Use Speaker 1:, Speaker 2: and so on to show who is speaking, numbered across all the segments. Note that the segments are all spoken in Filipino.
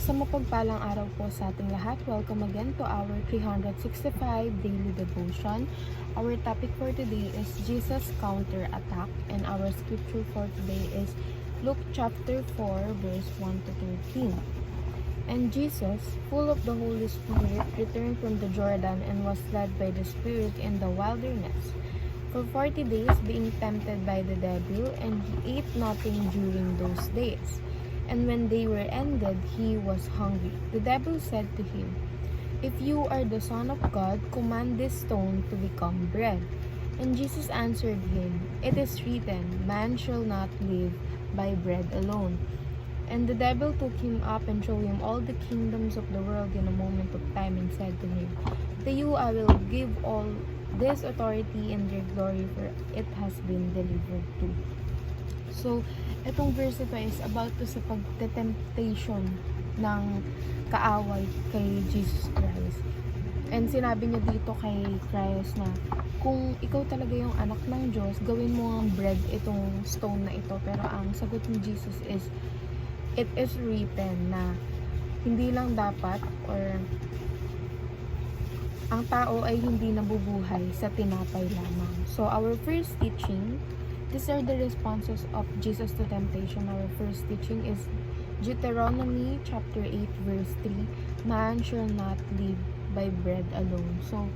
Speaker 1: Sa mapagpalang araw po sa ating lahat, welcome again to our 365 Daily Devotion. Our topic for today is Jesus Counterattack, and our scripture for today is Luke chapter 4 verse 1 to 13. And Jesus, full of the Holy Spirit, returned from the Jordan and was led by the Spirit in the wilderness for 40 days, being tempted by the devil, and he ate nothing during those days. And when they were ended, he was hungry. The devil said to him, "If you are the Son of God, command this stone to become bread." And Jesus answered him, "It is written, man shall not live by bread alone." And the devil took him up and showed him all the kingdoms of the world in a moment of time, and said to him, "To you I will give all this authority and their glory, for it has been delivered to." So, itong verse ito is about to sa pagte-temptation ng kaaway kay Jesus Christ. And sinabi niya dito kay Christ na kung ikaw talaga yung anak ng Diyos, gawin mo ang bread itong stone na ito. Pero ang sagot ni Jesus is, it is written na hindi lang dapat, or ang tao ay hindi nabubuhay sa tinapay lamang. So, our first teaching, these are the responses of Jesus to temptation. Our first teaching is Deuteronomy chapter 8 verse 3, man shall not live by bread alone. So,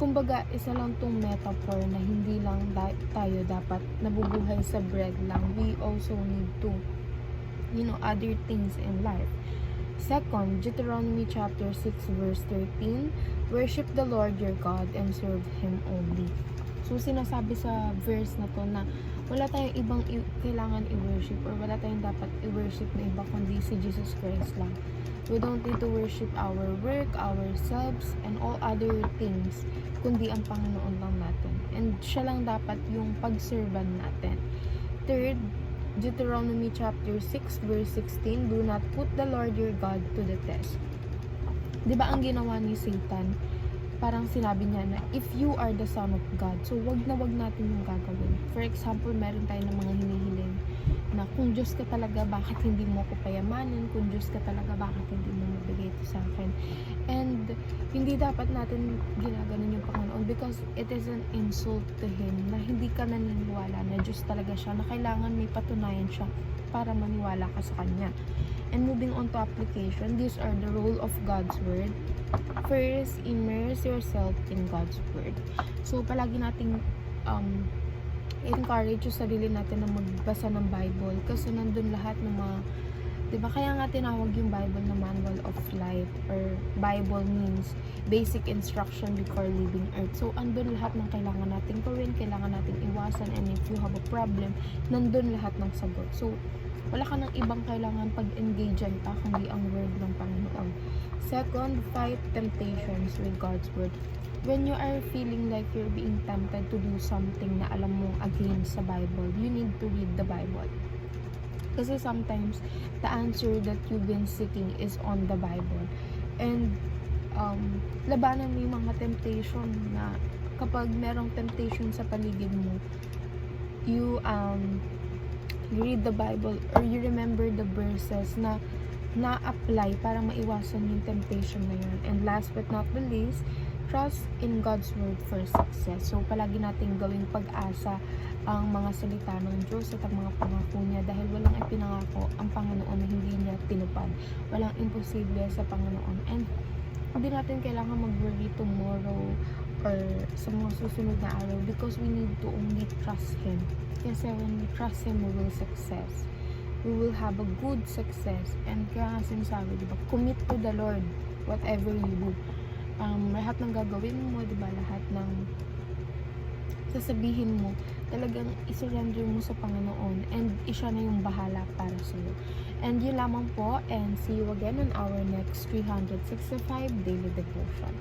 Speaker 1: kumbaga, isa lang tong metaphor na hindi lang tayo dapat nabubuhay sa bread lang. We also need to, other things in life. Second, Deuteronomy chapter 6 verse 13, worship the Lord your God and serve Him only. So, sinasabi sa verse na to na wala tayong ibang kailangan i-worship, or wala tayong dapat i-worship na iba kundi si Jesus Christ lang. We don't need to worship our work, ourselves, and all other things, kundi ang Panginoon lang natin. And siya lang dapat yung pagserban natin. Third, Deuteronomy chapter 6 verse 16, do not put the Lord your God to the test. Diba ang ginawa ni Satan? Parang sinabi niya na, if you are the Son of God, so wag na wag natin yung gagawin. For example, meron tayo ng mga hinihiling na kung Diyos ka talaga, bakit hindi mo ko payamanin? Kung Diyos ka talaga, bakit hindi mo mabigay ito sa akin? And hindi dapat natin ginaganon yung Panginoon, because it is an insult to Him na hindi ka naniniwala na Diyos talaga siya, na kailangan may patunayan siya para maniwala ka sa Kanya. And moving on to application, these are the role of God's Word. First, immerse yourself in God's Word. So, palagi nating encourage yung sarili natin na magbasa ng Bible, kasi nandun lahat ng mga, diba, kaya nga tinawag yung Bible na manual of life, or Bible means basic instruction before leaving earth. So, andun lahat ng kailangan nating gawin, kailangan nating iwasan, and if you have a problem, nandun lahat ng sagot. So, wala ka ng ibang kailangan pag-engagean pa kundi ang word ng Panginoon. Second, fight temptations with God's word. When you are feeling like you're being tempted to do something na alam mo against sa Bible, you need to read the Bible. Kasi sometimes, the answer that you've been seeking is on the Bible. And, labanan mo yung mga temptation na kapag merong temptation sa paligid mo, you read the Bible, or you remember the verses na na-apply para maiwasan yung temptation na yun. And last but not the least, trust in God's word for success. So, palagi natin gawing pag-asa ang mga salita ng Diyos at ang mga pangako niya, dahil walang ipinangako ang Panginoon na hindi niya tinupad. Walang imposible sa Panginoon. And hindi natin kailangan mag-worry tomorrow or sa mga susunod na araw, because we need to only trust Him. Kasi when we trust Him, we will success. We will have a good success. And kaya nga sinasabi, diba, commit to the Lord whatever you do. Lahat ng gagawin mo, diba, lahat ng sasabihin mo, talagang isurrender mo sa Panginoon, and siya na yung bahala para sa'yo. And yun lamang po, and see you again on our next 365 Daily Devotion.